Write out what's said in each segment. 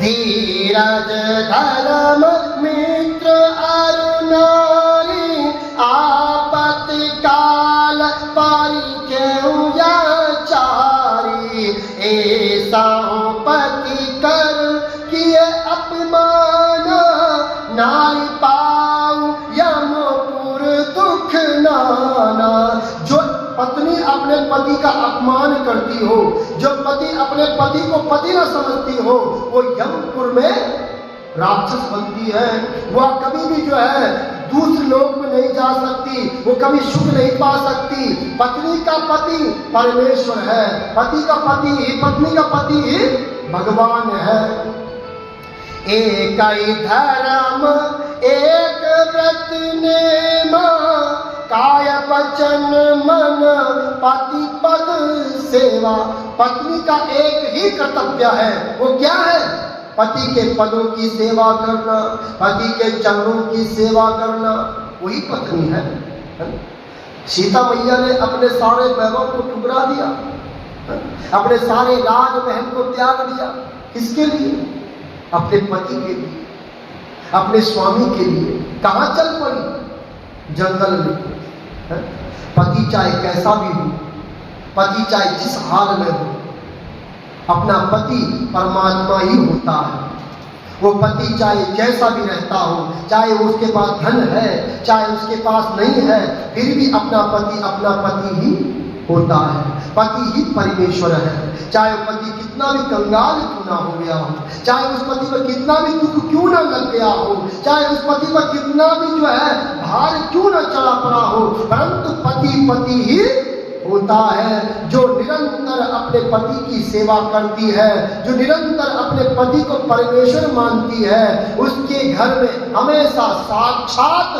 धीरज धर्म मित्र अरु नारी, आपत्ति काल परिचय चारी। ऐसा पति कर किए अपमान, नारी पाऊ यमपुर दुख नाना। जो पत्नी अपने पति का अपमान करती हो, जो पति अपने पति को पति न समझती हो, वो यमपुर में राक्षस बनती है। वह कभी भी जो है दूसरे लोक में नहीं जा सकती, वो कभी सुख नहीं पा सकती। पत्नी का पति परमेश्वर है, पति का पति ही, पत्नी का पति ही भगवान है। एक ही धर्म एक व्रत नेमा, काय वचन मन पति पद सेवा। पत्नी का एक ही कर्तव्य है, वो क्या है? पति के पदों की सेवा करना, पति के चरणों की सेवा करना, वही पत्नी है। सीता मैया ने अपने सारे वैभव को ठुकरा दिया, अपने सारे राज महल को त्याग दिया। किसके लिए? अपने पति के लिए, अपने स्वामी के लिए। कहाँ चल पड़ी? जंगल में। पति चाहे कैसा भी हो, पति चाहे जिस हाल में हो, अपना पति परमात्मा ही होता है। वो पति चाहे जैसा भी रहता हो, चाहे उसके पास धन है, चाहे उसके पास नहीं है, फिर भी अपना पति ही होता है। पति ही परमेश्वर है। चाहे वो पति कितना भी कंगाल क्यों ना हो गया हो, चाहे उस पति पर कितना भी दुख क्यों ना लग गया हो, चाहे उस पति पर कितना भी जो है भार क्यों ना चढ़ा पड़ा हो, परंतु पति ही होता है। जो निरंतर अपने पति की सेवा करती है, जो निरंतर अपने पति को परमेश्वर मानती है, उसके घर में हमेशा साक्षात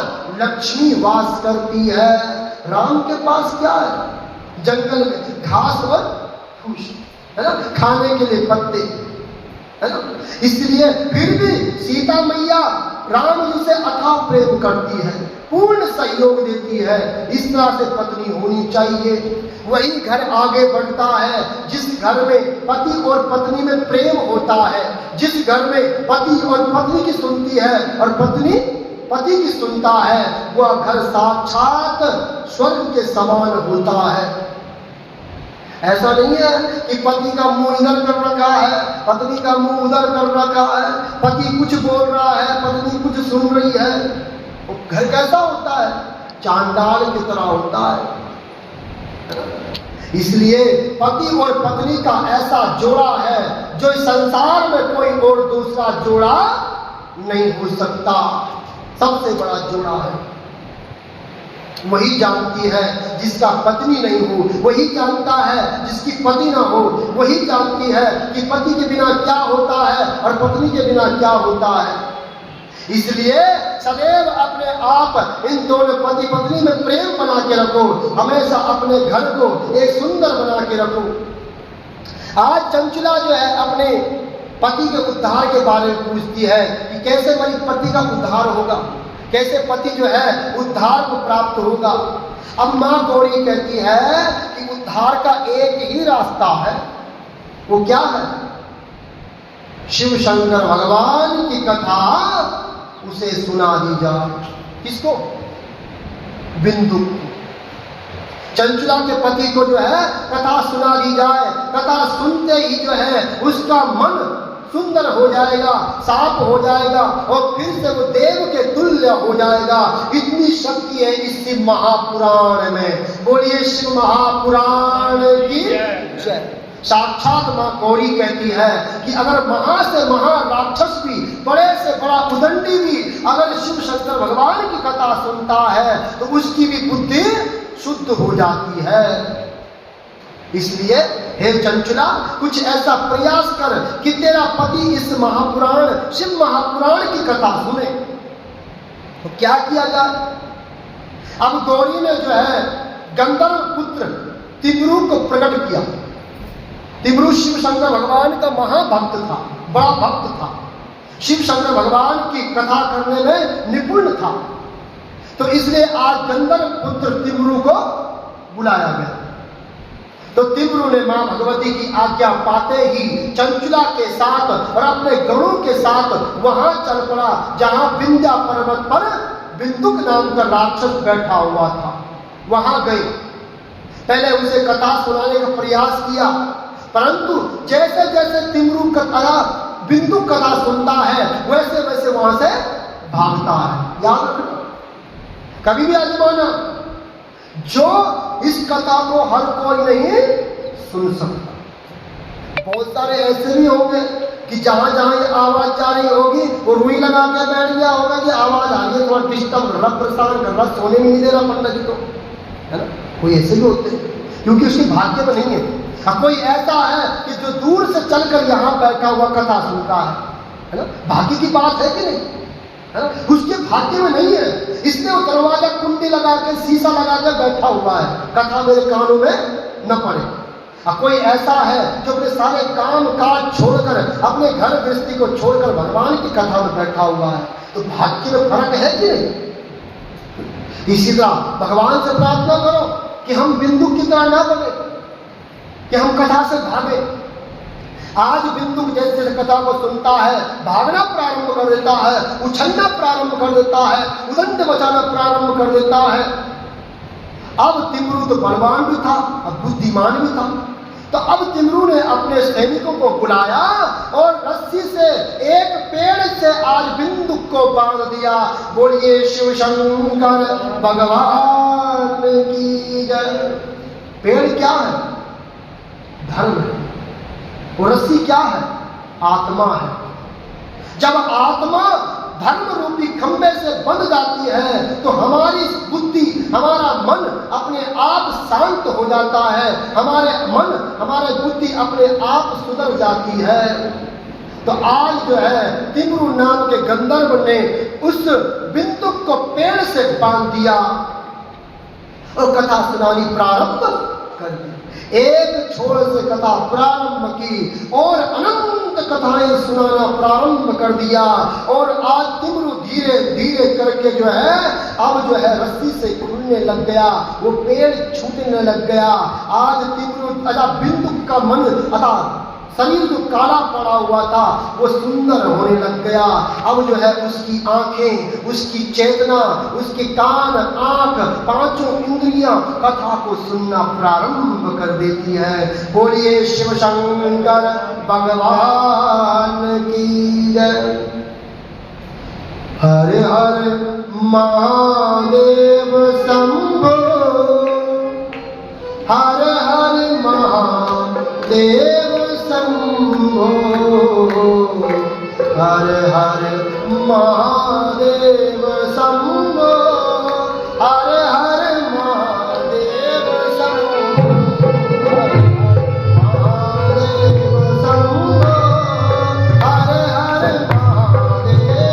लक्ष्मी वास करती है। राम के पास क्या है? जंगल में घास और फूस, है ना, खाने के लिए पत्ते, है ना। इसलिए फिर भी सीता मैया राम जी से अथाह प्रेम करती है, पूर्ण सहयोग देती है। इस तरह से पत्नी होनी चाहिए। वही घर आगे बढ़ता है जिस घर में पति और पत्नी में प्रेम होता है, जिस घर में पति और पत्नी की सुनती है और पत्नी पति की सुनता है, वह घर साक्षात स्वर्ग के समान होता है। ऐसा नहीं है कि पति का मुंह इधर कर रखा है, पत्नी का मुंह उधर कर रखा है, पति कुछ बोल रहा है, पत्नी कुछ सुन रही है। वो घर कैसा होता है? चांडाल की तरह होता है। इसलिए पति और पत्नी का ऐसा जोड़ा है जो इस संसार में कोई और दूसरा जोड़ा नहीं हो सकता। सबसे बड़ा जोड़ा है। वही जानती है जिसका पत्नी नहीं हो, वही जानता है जिसकी पति ना हो, वही जानती है कि पति के बिना क्या होता है और पत्नी के बिना क्या होता है। इसलिए सदैव अपने आप इन दोनों पति पत्नी में प्रेम बना के रखो, हमेशा अपने घर को एक सुंदर बना के रखो। आज चंचला जो है अपने पति के उद्धार के बारे में पूछती है कि कैसे मेरी पति का उद्धार होगा, कैसे पति जो है उद्धार को प्राप्त होगा। अब मां गौरी कहती है कि उद्धार का एक ही रास्ता है। वो क्या है? शिव शंकर भगवान की कथा उसे सुना दी जाए। किसको? बिंदु। चंचला के पति को जो है कथा सुना दी जाए। कथा सुनते ही जो है उसका मन सुंदर हो जाएगा, साफ हो जाएगा और फिर से वो देव के तुल्य हो जाएगा। इतनी शक्ति है इस शिव महापुराण में। बोलिए शिव महापुराण की जय। साक्षात मां गौरी कहती है कि अगर महा से महा राक्षस भी, बड़े से बड़ा उदंडी भी अगर शिव शंकर भगवान की कथा सुनता है तो उसकी भी बुद्धि शुद्ध हो जाती है। इसलिए हे चंचला, कुछ ऐसा प्रयास कर कि तेरा पति इस महापुराण, शिव महापुराण की कथा सुने। तो क्या किया जाए? अब गौरी ने जो है गंधर्व पुत्र तिब्रू को प्रकट किया। तिब्रू शिव शंकर भगवान का महाभक्त था, बड़ा भक्त था, शिव शंकर भगवान की कथा करने में निपुण था। तो इसलिए आज गंधर्व पुत्र तिब्रू को बुलाया गया। तो तिब्रू ने मां भगवती की आज्ञा पाते ही चंचला के साथ और अपने गणों साथ वहां चल पड़ा जहां विंध्या पर्वत पर बिंदुक नाम का राक्षस बैठा हुआ था। वहां गए, पहले उसे कथा सुनाने का प्रयास किया, परंतु जैसे जैसे तिमरू कथा बिंदुक कथा सुनता है वैसे वैसे वहां से भागता है। याद रखना, कभी भी आजमाना, जो इस कथा को हर कोई नहीं सुन सकता। बहुत सारे ऐसे भी होंगे कि जहां जहां ये आवाज जा रही होगी वो रुई लगा के बैठ गया होगा कि आवाज आ गई, थोड़ा डिस्टर्ब, रब प्रसाद कर रहा, सोने नहीं दे रहा पंडित जी को, है ना। कोई ऐसे भी होते हैं क्योंकि उसके भाग्य में नहीं है। कोई ऐसा है कि जो दूर से चलकर यहाँ बैठा हुआ कथा सुनता है ना। भाग्य की बात है कि नहीं, है ना। उसके भाग्य में नहीं है, इसलिए वो दरवाजा कुंडी लगा के शीशा लगा के बैठा हुआ है, कथा मेरे कानों में न पड़े। कोई ऐसा है जो अपने सारे काम काज छोड़कर, अपने घर गृहस्थी को छोड़कर भगवान की कथा में बैठा हुआ है। तो भाग्य में फर्क है कि नहीं। इसी तरह भगवान से प्रार्थना करो कि हम बिंदु की तरह ना बने, कि हम कथा से भागे। आज बिंदु जैसे जैसे कथा को सुनता है भागना प्रारंभ कर देता है, उछलना प्रारंभ कर देता है, उदंड मचाना प्रारंभ कर देता है। अब तिमरू तो बलवान भी था, अब बुद्धिमान भी था। तो अब तिमरू ने अपने सैनिकों को बुलाया और रस्सी से एक पेड़ से आज बिंदु को बांध दिया। बोलिए शिव शंकर भगवान की जय। पेड़ क्या है? धर्म है। वो रस्सी क्या है? आत्मा है। जब आत्मा धर्म रूपी खंबे से बंध जाती है तो हमारी बुद्धि, हमारा मन अपने आप शांत हो जाता है, हमारे मन, हमारे बुद्धि अपने आप सुधर जाती है। तो आज जो है तिमरू नाम के गंधर्व ने उस बिंदुक को पेड़ से बांध दिया और कथा सुनानी प्रारंभ कर दी। एक छोर से कथा प्रारंभ की और अनंत कथाएं सुनाना प्रारंभ कर दिया। और आज तिमरू धीरे धीरे करके जो है अब जो है रस्सी से खुलने लग गया, वो पेड़ छूटने लग गया। आज तिमरू बिंदु का मन शरीर जो काला पड़ा हुआ था वो सुंदर होने लग गया। अब जो है उसकी आंखें, उसकी चेतना, उसके कान, आंख, पांचों इंद्रियां कथा को सुनना प्रारंभ कर देती है। बोलिए शिव शंकर भगवान की जय। हर हर महादेव शंभो, हर हर महादेव शंभो, हर हर महादेव शंभो, हर हर महादेव शंभो, महादेव शंभो, हर हर महादेव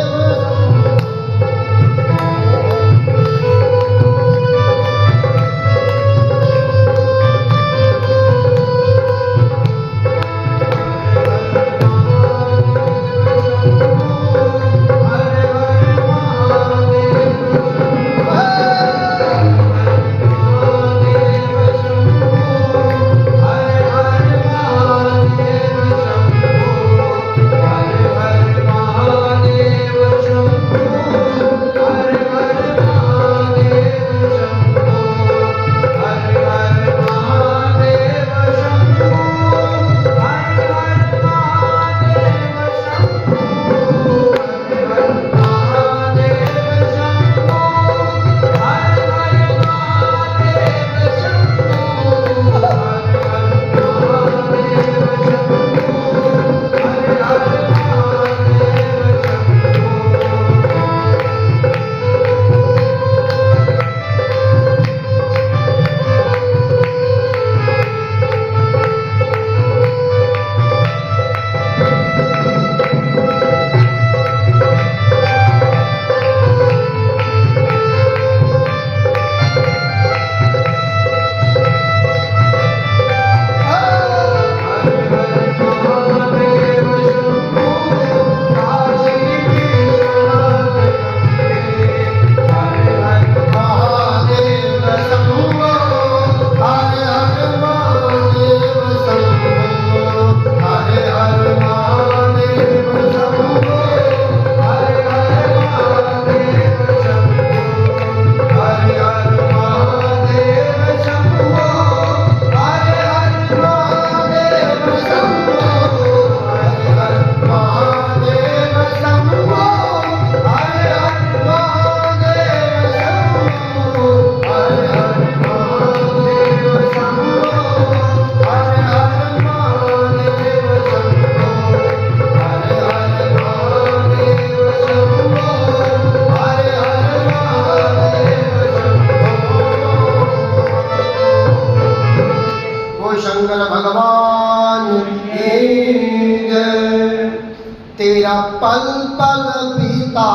तेरा पल पल बीता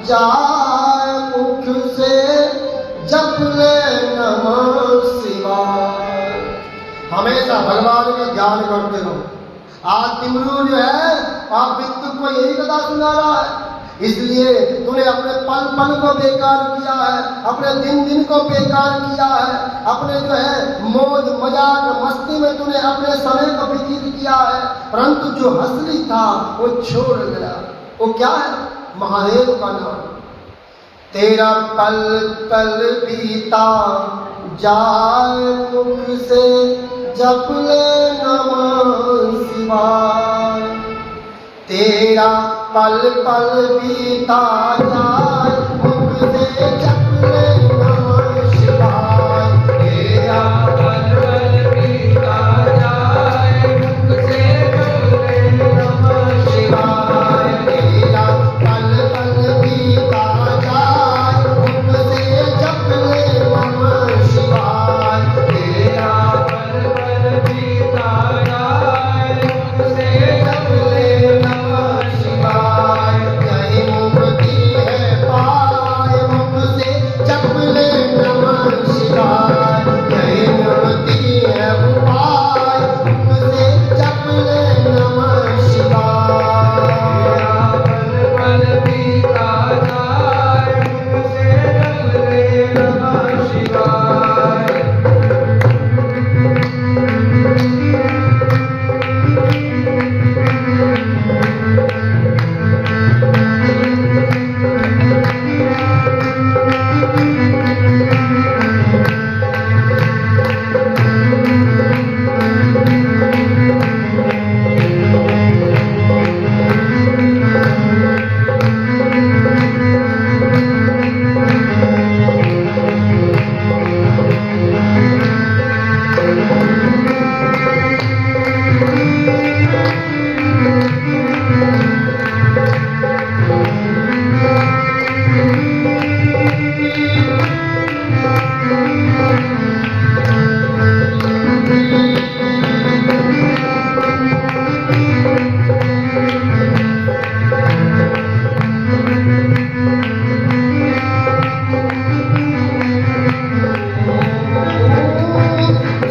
जाए मुख से जप ले नमः शिवाय। हमेशा भगवान का ध्यान करते रहो। आज तिमरू जो है आप वित्त को यही कथा सुना रहा है, इसलिए तूने अपने पल पल को बेकार किया है, अपने दिन दिन को बेकार किया है, अपने जो है मौज मजाक मस्ती में तूने अपने समय को व्यतीत किया है। परंतु जो असली था वो छोड़ गया। वो क्या है? महादेव का नाम। तेरा पल पल बीता जाए मुख से जप ले नमः शिवाय। तेरा पल पल बीता जाए मुख से जप ले नमः शिवाय। तेरा पल पल बीता जाए मुख से जप ले नमः शिवाय। तेरा पल पल बीता जाए मुख से जप ले नमः शिवाय। तेरा पल पल बीता जाए मुख से जप ले नमः शिवाय। यही मुक्ति है पाए मुख से जप ले नमः शिवाय। यही मुक्ति है पाए मुख से जप ले नमः शिवाय। पल पल बीता जाए मुख से जप ले नमः शिवाय।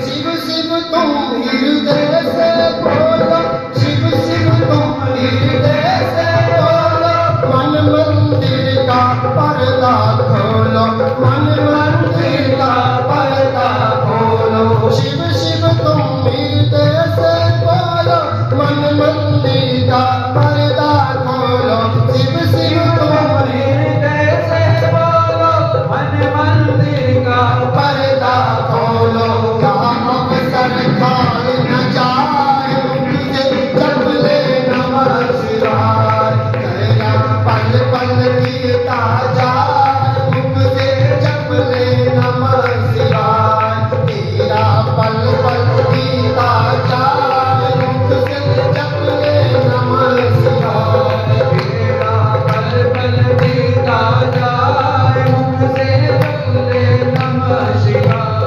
शिव शिव तुम हृदय से बोलो, शिव शिव तुम हृदय से बोलो। मन मंदिर का पर्दा खोलो, मन मंदिर का पर्दा खोलो। शिव शिव तुम हृदय से बोलो, मन मंदिर का पर्दा खोलो। शिव शिव तुम हृदय से बोलो, मन मंदिर का पर्दा खोलो। अवसर खाल न जाए मुख से जप ले नमः शिवाय। तेरा पल पल बीता जाए मुख से जप ले नमः शिवाय। तेरा पल पल बीता जाए मुख से जप ले नमः शिवाय। तेरा पल पल बीता जाए मुख से जप ले नमः शिवाय।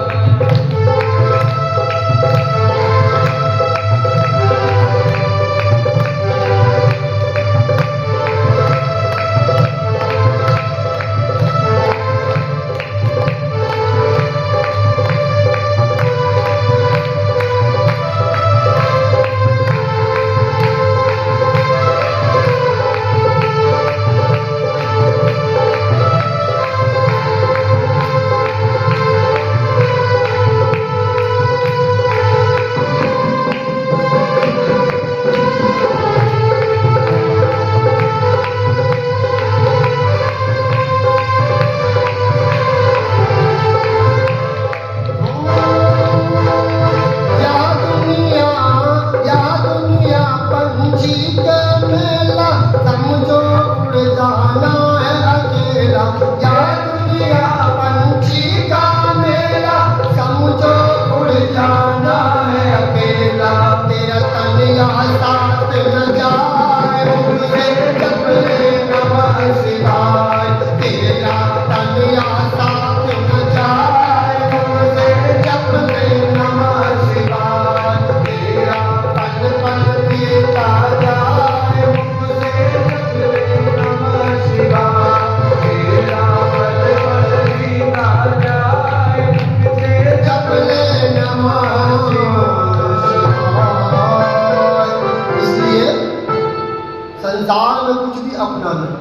व्यवहार में कुछ भी अपना नहीं,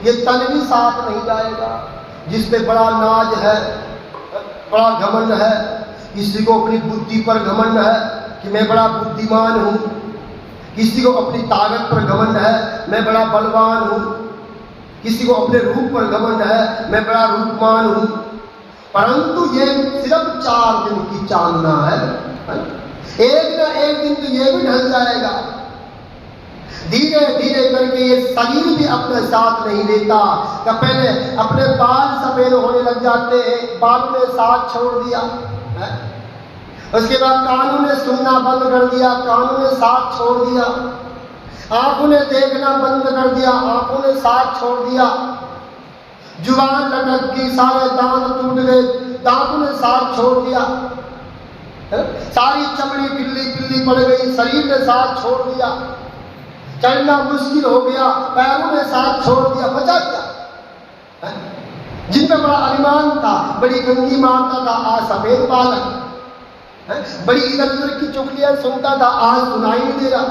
ये तन भी साथ नहीं जाएगा। जिसमें बड़ा नाज है, बड़ा घमंड है, किसी को अपनी बुद्धि पर घमंड है कि मैं बड़ा बुद्धिमान हूँ, किसी को अपनी ताकत पर घमंड है मैं बड़ा बलवान हूँ, किसी को अपने रूप पर घमंड है मैं बड़ा रूपमान हूँ। परंतु ये सिर्फ 4 दिन की चांदना है, एक न एक दिन तो ये भी ढल जाएगा। धीरे धीरे करके ये शरीर भी अपने साथ नहीं लेता। कि पहले अपने बाल सफेद होने लग जाते हैं, बाल ने साथ छोड़ दिया है? उसके बाद कानों ने सुनना बंद कर दिया, कानों ने साथ छोड़ दिया। आंखों ने देखना बंद कर दिया, आंखों ने साथ छोड़ दिया। जुबान लटक गई, सारे दांत टूट गए, दांतों ने साथ छोड़ दिया। सारी चमड़ी पिल्ली पिल्ली पड़ गई, शरीर ने साथ छोड़ दिया। चलना मुश्किल हो गया, पैरों ने साथ छोड़ दिया। बचा क्या? जिनमें बड़ा अभिमान था, बड़ी गंगी मारता था, आज सफेद बाल है। बड़ी इधर उधर की चुगलियां सुनता था, आज सुनाई नहीं दे रहा।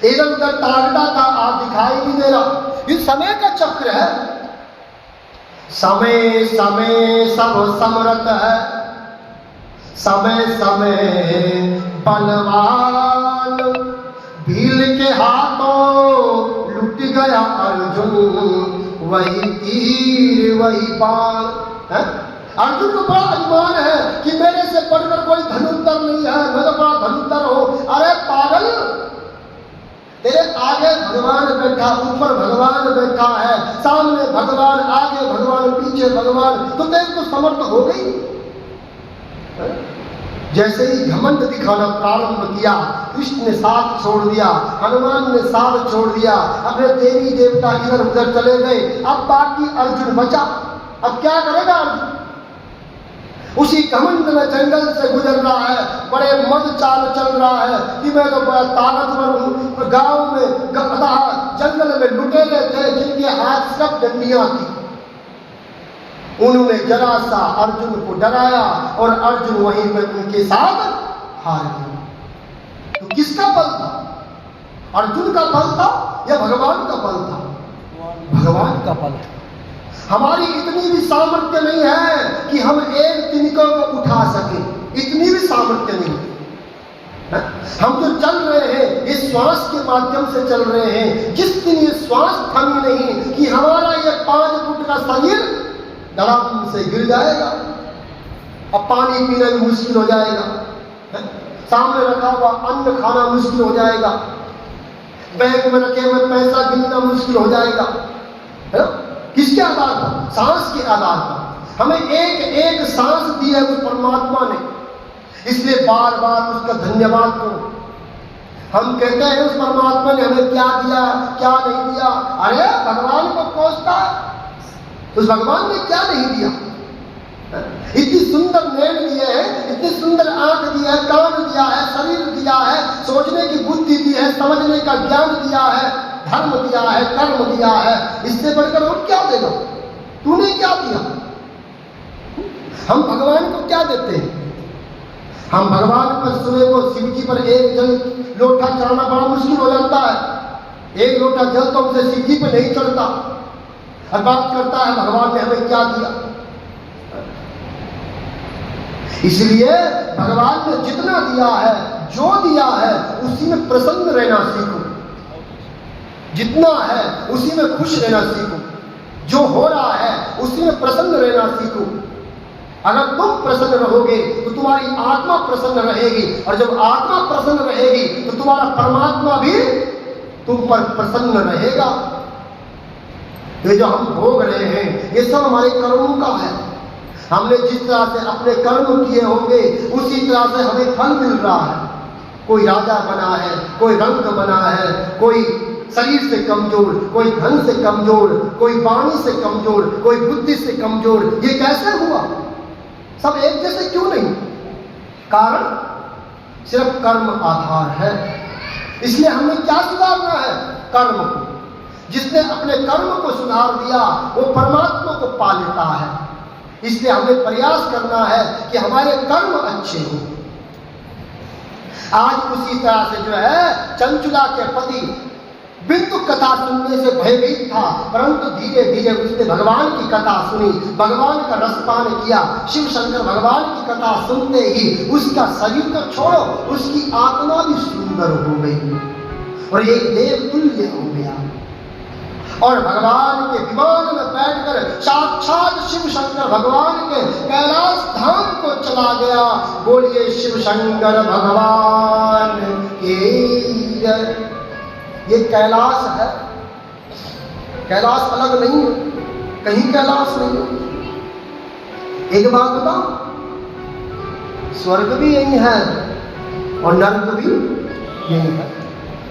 इधर उधर ताकता था, आज दिखाई नहीं दे रहा। ये समय का चक्र है। समय समय सब समरत है, समय समय बलवान। भील के हाथों लुट गया अर्जुन, वही तीर वही बाण। अर्जुन को बड़ा अभिमान है कि मेरे से बढ़कर कोई धनुर्धर नहीं है, मैं तो बड़ा धनुर्धर हूं। अरे पागल, तेरे आगे भगवान बैठा, ऊपर भगवान बैठा है, सामने भगवान, आगे भगवान, पीछे भगवान, तो तेरे को समर्थ हो गई। जैसे ही घमंड दिखाना प्रारंभ किया, कृष्ण ने साथ छोड़ दिया, हनुमान ने साथ छोड़ दिया, अपने देवी देवता इधर उधर चले गए। अब बाकी अर्जुन बचा। अब क्या करेगा अर्जुन? उसी घमंड में जंगल से गुजर रहा है, बड़े मद चाल चल रहा है कि मैं तो बड़ा ताकतवर हूँ। गांव में जंगल में लुटेरे थे जिनके हाथ सब डंडियां थी, उन्होंने जरा सा अर्जुन को डराया और अर्जुन वहीं पर उनके साथ हार गए। तो किसका बल था? अर्जुन का बल था या भगवान का बल था? भगवान का बल। हमारी इतनी भी सामर्थ्य नहीं है कि हम एक तिनकों को उठा सके, इतनी भी सामर्थ्य नहीं है। हम जो चल रहे हैं इस श्वास के माध्यम से चल रहे हैं। जिस दिन ये श्वास थमी नहीं कि हमारा ये 5 फुट का शरीर धड़ाम से गिर जाएगा, अब पानी पीना भी मुश्किल हो जाएगा, सामने रखा हुआ अन्न खाना मुश्किल हो जाएगा, बैंक में रखे हुए पैसा गिनना मुश्किल हो जाएगा। है? किसके आधार पर? सांस के आधार पर। हमें एक एक सांस दी है उस परमात्मा ने, इसलिए बार बार उसका धन्यवाद करो। हम कहते हैं उस परमात्मा ने हमें क्या दिया, क्या नहीं दिया। अरे भगवान को कोसता है, उस भगवान ने क्या नहीं दिया? इतनी सुंदर नैन दिए हैं, इतनी सुंदर आंख दी है, कान दिया है, शरीर दिया है, सोचने की बुद्धि दी है, समझने का ज्ञान दिया है, धर्म दिया है, कर्म दिया है। इससे बढ़कर और क्या देगा? तूने क्या दिया? हम भगवान को क्या देते हैं? हम भगवान पर सुबह को शिव जी पर एक जल लोटा चढ़ाना बड़ा मुश्किल हो जाता है। एक लोटा जल तो हमसे शिव जी पर नहीं चढ़ता। हर बात करता है भगवान ने हमें क्या दिया। इसलिए भगवान ने जितना दिया है, जो दिया है, उसी में प्रसन्न रहना सीखो। जितना है उसी में खुश रहना सीखो। जो हो रहा है उसी में प्रसन्न रहना सीखो। अगर तुम प्रसन्न रहोगे तो तुम्हारी आत्मा प्रसन्न रहेगी, और जब आत्मा प्रसन्न रहेगी तो तुम्हारा परमात्मा भी तुम पर प्रसन्न रहेगा। ये जो हम भोग रहे हैं ये सब हमारे कर्मों का है। हमने जिस तरह से अपने कर्म किए होंगे उसी तरह से हमें फल मिल रहा है। कोई राजा बना है, कोई रंग बना है, कोई शरीर से कमजोर, कोई धन से कमजोर, कोई वाणी से कमजोर, कोई बुद्धि से कमजोर। ये कैसे हुआ? सब एक जैसे क्यों नहीं? कारण सिर्फ कर्म आधार है। इसलिए हमें क्या सुधारना है? कर्म को। जिसने अपने कर्म को सुधार दिया वो परमात्मा को पा लेता है। इसलिए हमें प्रयास करना है कि हमारे कर्म अच्छे हों। आज उसी तरह से जो है चंचुला के पति कथा सुनने से भयभीत था, परंतु धीरे धीरे उसने भगवान की कथा सुनी, भगवान का रसपान किया। शिव शंकर भगवान की कथा सुनते ही उसका शरीर तो छोड़ो, उसकी आत्मा भी सुंदर हो गई और एक देव तुल्य हो गया और भगवान के विमान में बैठकर साक्षात शिव शंकर भगवान के कैलाश धाम को चला गया। बोलिए शिव शंकर भगवान की जय। ये कैलाश है, कैलाश अलग नहीं है, कहीं कैलाश नहीं है। एक बात बताओ, स्वर्ग भी यही है और नर्क भी यही है,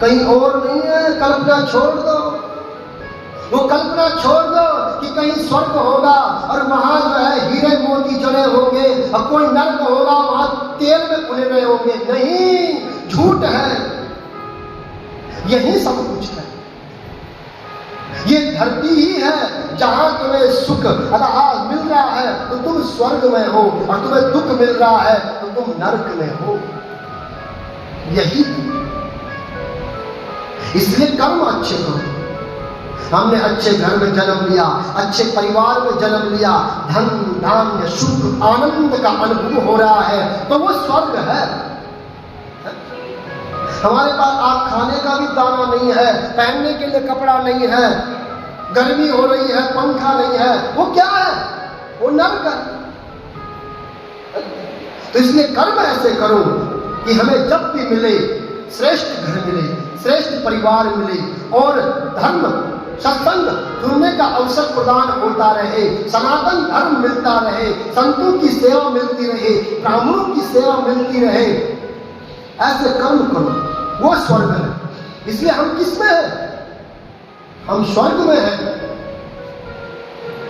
कहीं और नहीं है। कल्पना छोड़ दो, वो कल्पना छोड़ दो कि कहीं स्वर्ग होगा और वहां जो है हीरे मोती जड़े होंगे और कोई नर्क होगा वहां तेल में भुने हुए होंगे। नहीं, झूठ है, यही सब कुछ है। ये धरती ही है जहां तुम्हें सुख अगर मिल रहा है तो तुम स्वर्ग में हो और तुम्हें दुख मिल रहा है तो तुम नरक में हो। यही इसलिए कर्म अच्छे करो। हमने अच्छे घर में जन्म लिया, अच्छे परिवार में जन्म लिया, धन धान्य सुख आनंद का अनुभव हो रहा है तो वो स्वर्ग है। हमारे पास आज खाने का भी दाना नहीं है, पहनने के लिए कपड़ा नहीं है, गर्मी हो रही है, पंखा नहीं है, वो क्या है? वो नरक है। तो इसलिए कर्म ऐसे करो कि हमें जब भी मिले श्रेष्ठ घर मिले, श्रेष्ठ परिवार मिले और धर्म सत्संग सुनने का अवसर प्रदान होता रहे, सनातन धर्म मिलता रहे, संतों की सेवा मिलती रहे, ब्राह्मणों की सेवा मिलती रहे। ऐसे कर्म करो, वो स्वर्ग है। इसलिए हम किस में हैं? हम स्वर्ग में हैं।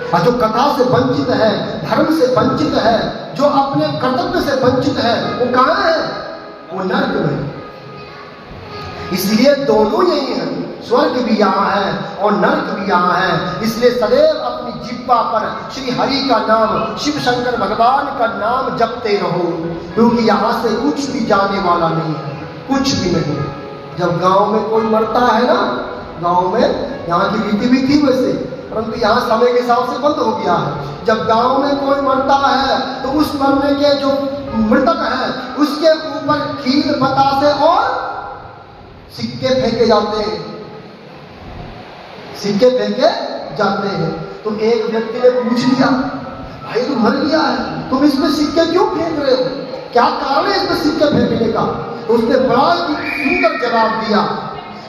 और जो कथा से वंचित है, धर्म से वंचित है, जो अपने कर्तव्य से वंचित है, वो कहां है? वो नर्क में। इसलिए दोनों यही हैं, स्वर्ग भी यहाँ है और नर्क भी यहाँ है। इसलिए सदैव अपनी जिह्वा पर श्री हरि का नाम, शिव शंकर भगवान का नाम जपते रहो, क्योंकि यहाँ से कुछ भी जाने वाला नहीं है, कुछ भी नहीं। जब गांव में कोई मरता है ना, गांव में यहाँ की रीति भी थी वैसे, परंतु यहाँ समय के हिसाब से बंद हो गया है। जब गांव में कोई मरता है तो उस मरने के जो मृतक है उसके ऊपर खील बतासे और सिक्के फेंके जाते हैं, सिक्के फेंके जाते हैं। तो एक व्यक्ति ने पूछ लिया, भाई तू मर गया है, तुम इसमें सिक्के क्यों फेंक रहे हो, क्या कारण है इसमें सिक्के फेंकने का? तो उसने बड़ा ही सुंदर जवाब दिया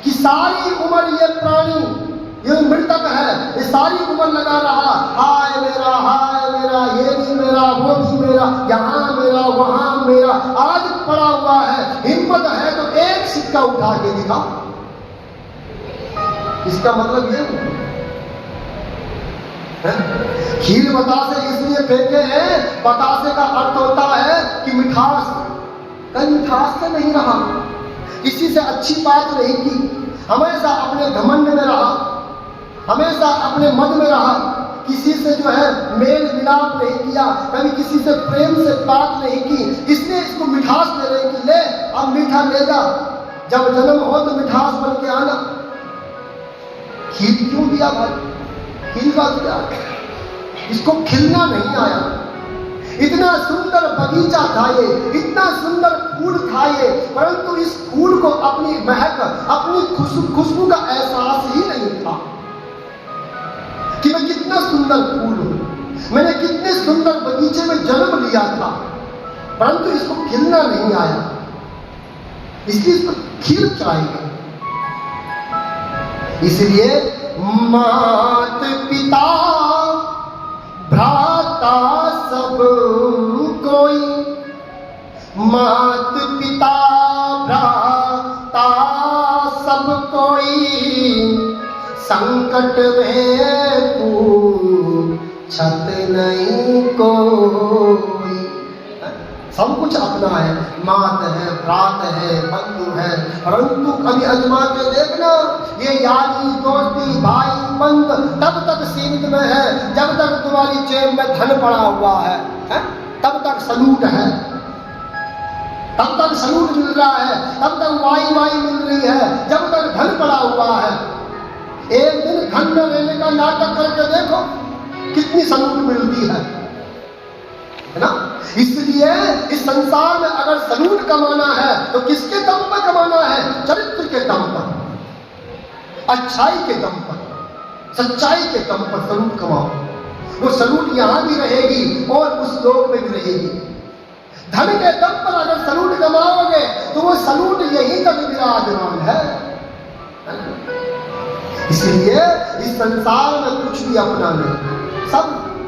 कि सारी उम्र ये प्राणी, ये मृतक है, ये सारी उम्र लगा रहा, हाय मेरा, ये भी मेरा, वो भी मेरा, यहाँ मेरा, वहां मेरा। आज पड़ा हुआ है, हिम्मत है तो एक सिक्का उठा के दिखा। इसका मतलब ये खील बतासे इसलिए फेंके हैं, बतासे का अर्थ होता है कि मिठास, कहीं मिठास से नहीं रहा, किसी से अच्छी बात नहीं की, हमेशा अपने घमंड में रहा, हमेशा अपने मद में रहा, किसी से जो है मेल मिलाप नहीं किया, कभी किसी से प्रेम से बात नहीं की। इसलिए इसको मिठास दे रहे कि ले अब मीठा ले जा, जब जन्म हो तो मिठास बन के आना। खील क्यों दिया भाई? खील का दिया, इसको खिलना नहीं आया। इतना सुंदर बगीचा था ये, इतना सुंदर फूल था ये, परंतु इस फूल को अपनी महक, अपनी खुशबू का एहसास ही नहीं था कि मैं कितना सुंदर फूल हूं, मैंने कितने सुंदर बगीचे में जन्म लिया था, परंतु इसको खिलना नहीं आया। इसलिए इसको खिल चाहिए। इसलिए मात पिता भ्राता सब कोई, मात पिता भ्राता सब कोई, संकट में पूछत नहीं कोई। सब कुछ अपना है, मात है, भ्रात है, बंधु है, परंतु कभी अजमा के देखना, ये यारी दोस्ती भाई बंद तब तक सीमित में है जब तक तुम्हारी जेब में धन पड़ा हुआ है, तब तक सलूट है, तब तक सलूट मिल रहा है, तब तक वाई मिल रही है, जब तक धन पड़ा हुआ है। न रहने का नाटक करके देखो, कितनी सलूट मिलती है ना। इसलिए इस संसार में अगर सलूट कमाना है तो किसके दम पर कमाना है? चरित्र के दम पर, अच्छाई के दम पर, सच्चाई के दम पर सलूट कमाओ। वो सलूट यहां भी रहेगी और उस लोक में भी रहेगी। धन के दम पर अगर सलूट कमाओगे तो वो सलूट यहीं तक विराजमान है। इसलिए इस संसार में कुछ भी अपना नहीं, सब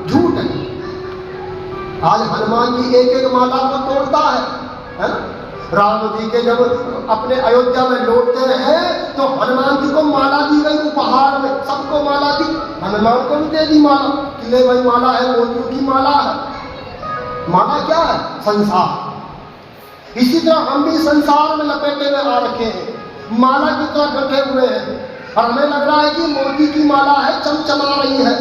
झूठ है। आज हनुमान जी एक एक माला को तोड़ता है ना। राम जी के जब अपने अयोध्या में लौटते हैं तो हनुमान जी को माला दी गई उपहार में, सबको माला दी, हनुमान को भी दे दी माला कि ले भाई माला है, मोतियों की माला है। माला क्या है? संसार। इसी तरह हम भी संसार में लपेटे में आ रखे हैं, माला की तरह बैठे हुए हैं और हमें लग रहा है कि मोती की माला है, चमचमा रही है,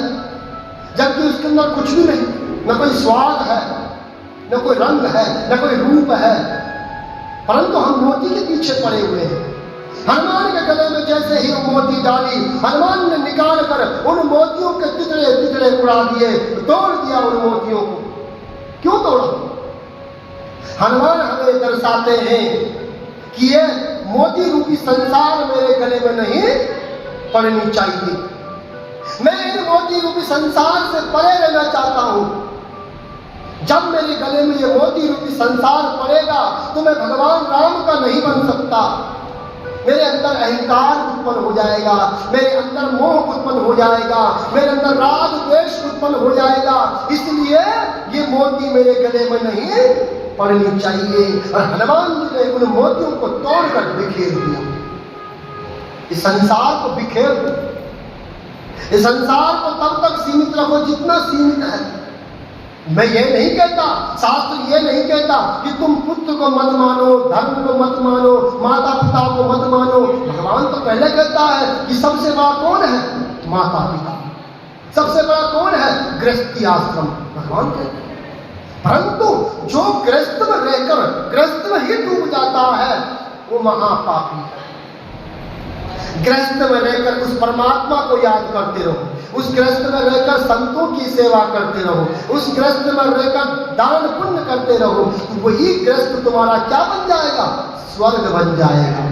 जबकि उसके अंदर कुछ भी नहीं, न कोई स्वाद है, न कोई रंग है, न कोई रूप है, परंतु हम मोती के पीछे पड़े हुए हैं। हनुमान के गले में जैसे ही वो मोती डाली, हनुमान ने निकाल कर उन मोतियों के तितड़े तितड़े उड़ा दिए, तोड़ दिया उन मोतियों को। क्यों तोड़ा? हनुमान हमें दर्शाते हैं कि ये मोती रूपी संसार मेरे गले में नहीं पड़नी चाहिए। मैं इन मोती रूपी संसार से परे रहना चाहता हूं। जब मेरे गले में ये मोती रूपी संसार पड़ेगा तो मैं भगवान राम का नहीं बन सकता। मेरे अंदर अहंकार उत्पन्न हो जाएगा, मेरे अंदर मोह उत्पन्न हो जाएगा, मेरे अंदर राग द्वेष उत्पन्न हो जाएगा। इसलिए ये मोती मेरे गले में नहीं पड़नी चाहिए। और हनुमान जी ने उन मोतियों को तोड़कर बिखेर दिया। इस संसार को बिखेर दो, इस संसार को तब तक सीमित रखो जितना सीमित है। मैं ये नहीं कहता, शास्त्र ये नहीं कहता कि तुम पुत्र को मत मानो, धर्म को मत मानो, माता पिता को मत मानो। भगवान तो पहले कहता है कि सबसे बड़ा कौन है? माता पिता। सबसे बड़ा कौन है? गृहस्थी आश्रम। भगवान कहते हैं। परंतु जो गृहस्थ में रहकर गृहस्थ में ही डूब जाता है वो महापापी है। गृहस्थ में रहकर उस परमात्मा को याद करते रहो, उस गृहस्थ में रहकर संतों की सेवा करते रहो, उस गृहस्थ में रहकर दान पुण्य करते रहो, वही गृहस्थ तुम्हारा क्या बन जाएगा? स्वर्ग बन जाएगा।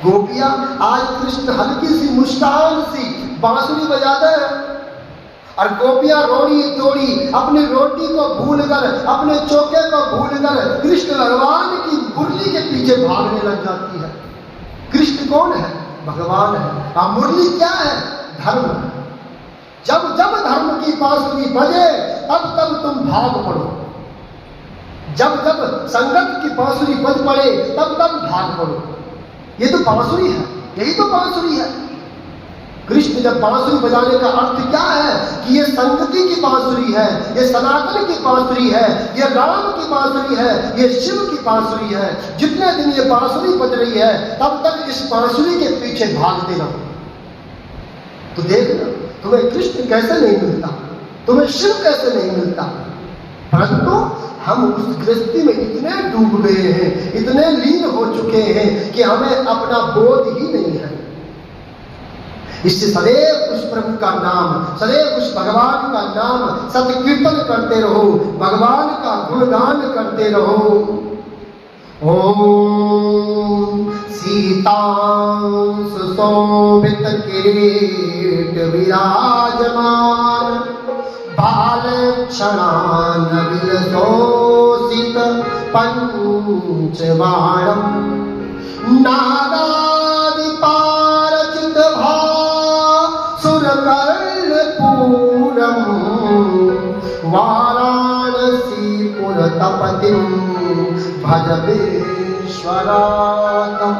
गोपियां आज कृष्ण हल्की सी मुस्कान सी बांसुरी बजाते हैं और गोपियां रोड़ी तोड़ी अपनी रोटी को भूलकर, अपने चौके को भूलकर कृष्ण भगवान की मुरली के पीछे भागने लग जाती है। कृष्ण कौन है? भगवान है। मुरली क्या है? धर्म। जब जब धर्म की बांसुरी बजे तब तब तुम भाग पड़ो। जब जब संगत की बांसुरी बज पड़े तब तब भाग पड़ो। ये तो बांसुरी है, यही तो बांसुरी है। कृष्ण जब बांसुरी बजाने का अर्थ क्या है कि ये संगति की बांसुरी है, ये सनातन की बांसुरी है, ये राम की बांसुरी है, ये शिव की बांसुरी है। जितने दिन ये बांसुरी बज रही है तब तक इस बांसुरी के पीछे भागते रहो। तो देखना तुम्हें कृष्ण कैसे नहीं मिलता, तुम्हें शिव कैसे नहीं मिलता। परंतु हम उस गृहस्थी में इतने डूब गए हैं, इतने लीन हो चुके हैं कि हमें अपना बोध ही नहीं है। इससे सदैव उस प्रभु का नाम, सदैव उस भगवान का नाम सत्कीर्तन करते रहो, भगवान का गुणगान करते रहो। ओम सीतां सुशोभित किरीट विराजमान, बाल क्षणानविल शोषित पंचबाणम, नागादि पारचित कर्णपूरम, वाराणसी पुरतपतिं भज विश्वनाथम।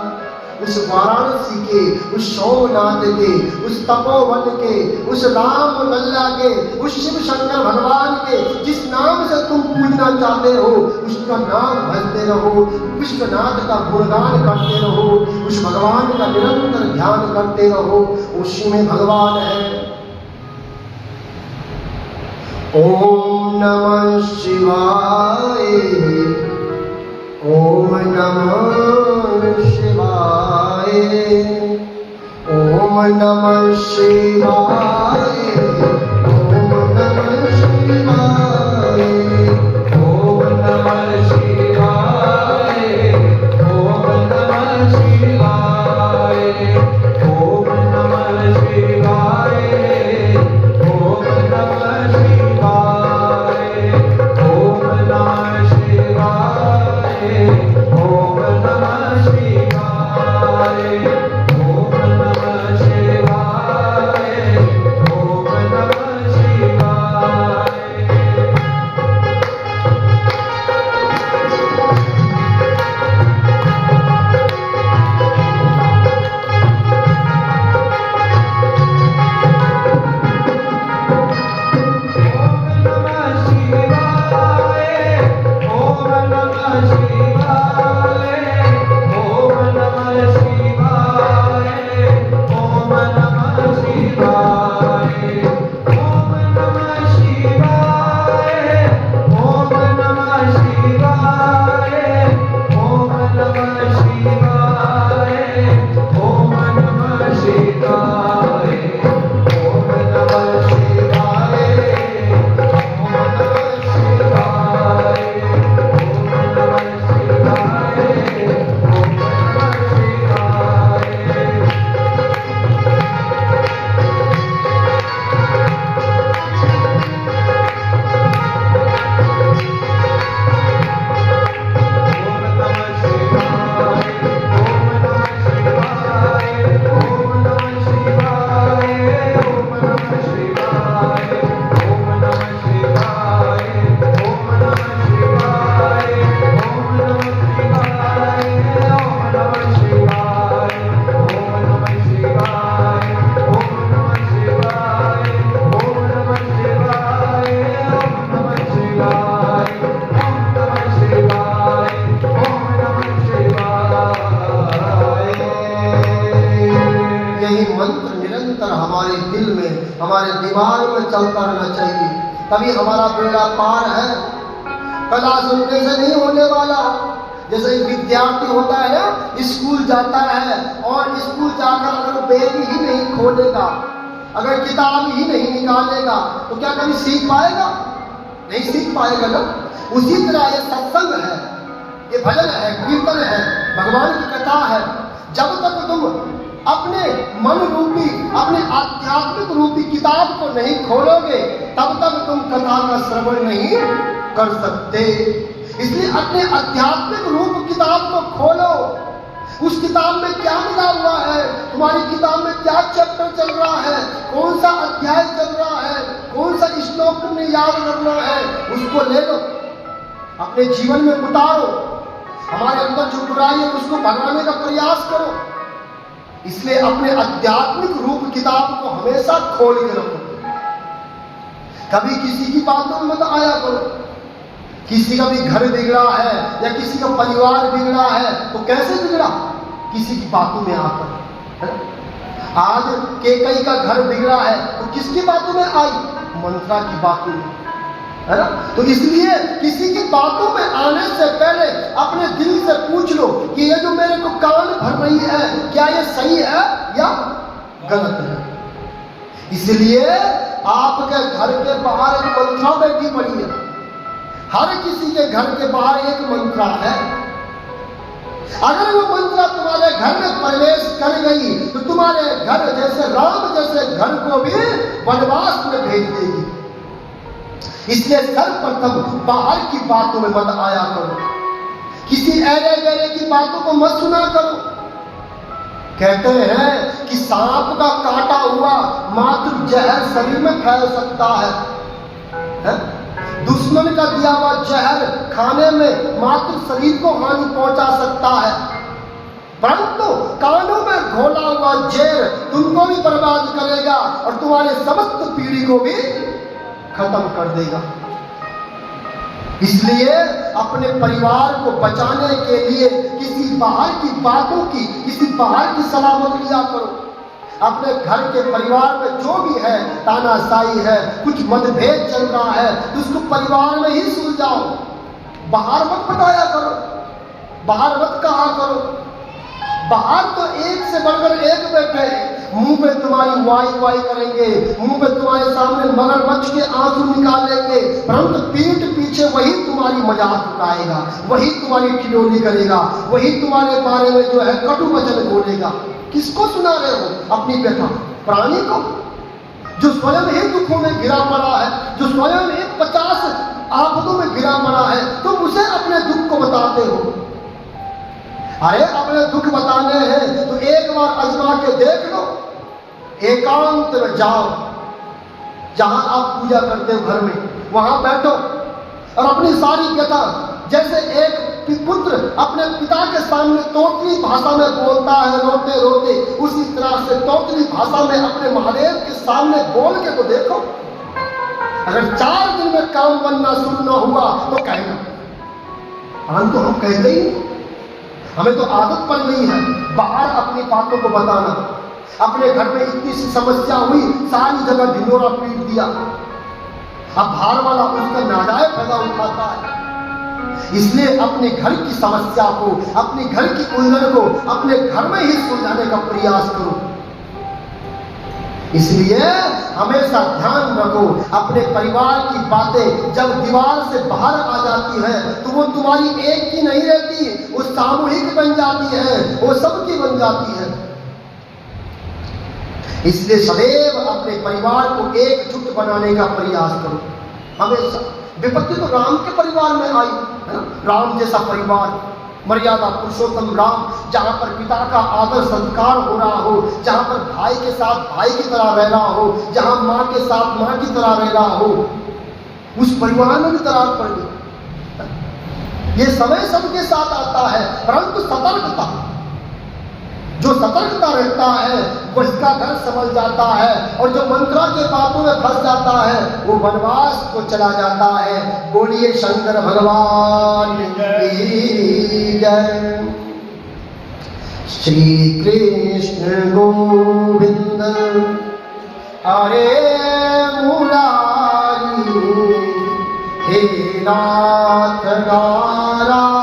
उस वाराणसी के, उस सोमनाथ के, उस तपोवन के, उस राम लल्ला के, उस शिव शंकर भगवान के जिस नाम से तुम पूजना चाहते हो उसका नाम भजते रहो, विश्वनाथ का गुणगान करते रहो, उस भगवान का निरंतर ध्यान करते रहो। उसी में भगवान है। ओम नमः शिवाय, ओम नमः शिवाय, ओम नमः शिवाय, ओम नमः शिवाय, ओम नमः शिवाय, ओम नमः शिवाय, ओम नमः शिवाय, ओम नमः शिवाय, ओम नमः शिवाय, ओम नमः शिवाय, ओम नमः शिवाय, ओम नमः शिवाय। यही मंत्र निरंतर हमारे दिल में, हमारे दिमाग में चलता रहना चाहिए, तभी हमारा बेड़ा पार है। कला सुनने से नहीं होने वाला। जैसे एक विद्यार्थी होता है ना, स्कूल जाता है और स्कूल जाकर अगर बैग ही नहीं खोलेगा, अगर किताब ही नहीं निकालेगा, तो क्या कभी सीख पाएगा? नहीं सीख पाएगा ना। उसी तरह ये सत्संग है, ये भजन है, कीर्तन है, भगवान की कथा है। जब तक तुम अपने मन रूपी, अपने आध्यात्मिक रूपी किताब को नहीं खोलोगे, तब तक तुम कथा का श्रवण नहीं कर सकते। इसलिए अपने आध्यात्मिक रूप किताब को खोलो। उस किताब में क्या मिला हुआ है, तुम्हारी किताब में क्या चैप्टर चल रहा है, कौन सा अध्याय चल रहा है, कौन सा श्लोक तुमने याद रखना है, उसको ले लो, अपने जीवन में उतारो। हमारे अंदर जो बुराई है उसको भगाने का प्रयास करो। इसलिए अपने आध्यात्मिक रूप किताब को हमेशा खोल के रखो। कभी किसी की बातों में मत आया करो। किसी का भी घर बिगड़ा है या किसी का परिवार बिगड़ा है, तो कैसे बिगड़ा? किसी की बातों में आकर। आज केकई का घर बिगड़ा है तो किसकी बातों में आई? मंत्रा की बातों में, है ना। तो इसलिए किसी की बातों में आने से पहले अपने दिल से पूछ लो कि ये जो मेरे को कान भर रही है, क्या ये सही है या गलत है। इसलिए आपके घर के बाहर एक मंत्रा बैठी पड़ी है। हर किसी के घर के बाहर एक मंत्रा है। अगर वो मंत्रा तुम्हारे घर में प्रवेश कर गई तो तुम्हारे घर जैसे राम जैसे घर को भी वनवास में भेज देगी। इसलिए सर्वप्रथम बाहर की बातों में मत आया करो। किसी ऐरे गैरे की बातों को मत सुना करो। कहते हैं कि सांप का काटा हुआ मात्र जहर शरीर में फैल सकता है? दुश्मन का दिया हुआ जहर खाने में मात्र शरीर को हानि पहुंचा सकता है, परंतु कानों में घोला हुआ जहर तुमको भी बर्बाद करेगा और तुम्हारे समस्त पीढ़ी को भी खत्म कर देगा। इसलिए अपने परिवार को बचाने के लिए किसी बाहर की बातों की, किसी बाहर की सलाह मत लिया करो। अपने घर के परिवार में जो भी है, तानाशाही है, कुछ मतभेद चल रहा है, तो उसको परिवार में ही सुलझाओ। बाहर मत बताया करो, बाहर मत कहा करो। बाहर तो एक से बढ़कर एक बैठे हैं, मुंह में तुम्हारी वाई वाई करेंगे, मुंह में तुम्हारे सामने मगरमच्छ के आंसू निकालेंगे, परंतु पीठ पीछे वही तुम्हारी मजाक उड़ाएगा, वही तुम्हारी ठिठोली करेगा, वही तुम्हारे बारे में जो है कटु वचन बोलेगा। किसको सुना रहे हो अपनी व्यथा? प्राणी को, जो स्वयं ही दुखों में घिरा पड़ा है, जो स्वयं ही 50 आफतों में घिरा पड़ा है, तुम उसे अपने दुख को बताते हो। अरे अपने दुख बताने हैं तो एक बार आजमा के देख लो, एकांत में जाओ, जहां आप पूजा करते हो घर में, वहां बैठो और अपनी सारी व्यथा, जैसे एक पुत्र अपने पिता के सामने तोतली भाषा में बोलता है रोते रोते, उसी तरह से तोतली भाषा में अपने महादेव के सामने बोल के तो देखो। अगर 4 दिन में काम बनना शुरू न हुआ तो कहना, परंतु हम कहते ही, हमें तो आदत पड़ गई है बाहर अपनी बातों को बताना। अपने घर में इतनी सी समस्या हुई, सारी जगह ढिंडोरा पीट दिया, अब बाहर वाला उसका नाजायज फायदा उठाता है। इसलिए अपने घर की समस्या को, अपने घर की उलझन को अपने घर में ही सुलझाने का प्रयास करो। इसलिए हमेशा ध्यान रखो, अपने परिवार की बातें जब दीवार से बाहर आ जाती है तो वो तुम्हारी एक की नहीं रहती, वो सामूहिक बन जाती है, वो सबकी बन जाती है। इसलिए सदैव अपने परिवार को एकजुट बनाने का प्रयास करो हमेशा। विपत्ति तो राम के परिवार में आई है ना, राम जैसा परिवार, मर्यादा पुरुषोत्तम राम, जहां पर पिता का आदर संस्कार हो रहा हो, जहां पर भाई के साथ भाई की तरह रह रहा हो, जहां माँ के साथ माँ की तरह रह रहा हो, उस परिवार में भी दरार पड़ गई। ये समय सबके साथ आता है, परंतु सतर्कता, जो सतर्कता रहता है वो इसका घर संभल जाता है, और जो मंत्रा के बातों में फंस जाता है वो वनवास को चला जाता है। बोलिए शंकर भगवान की जय। श्री कृष्ण गोविंद हरे मुरारी, हे नाथ नारायण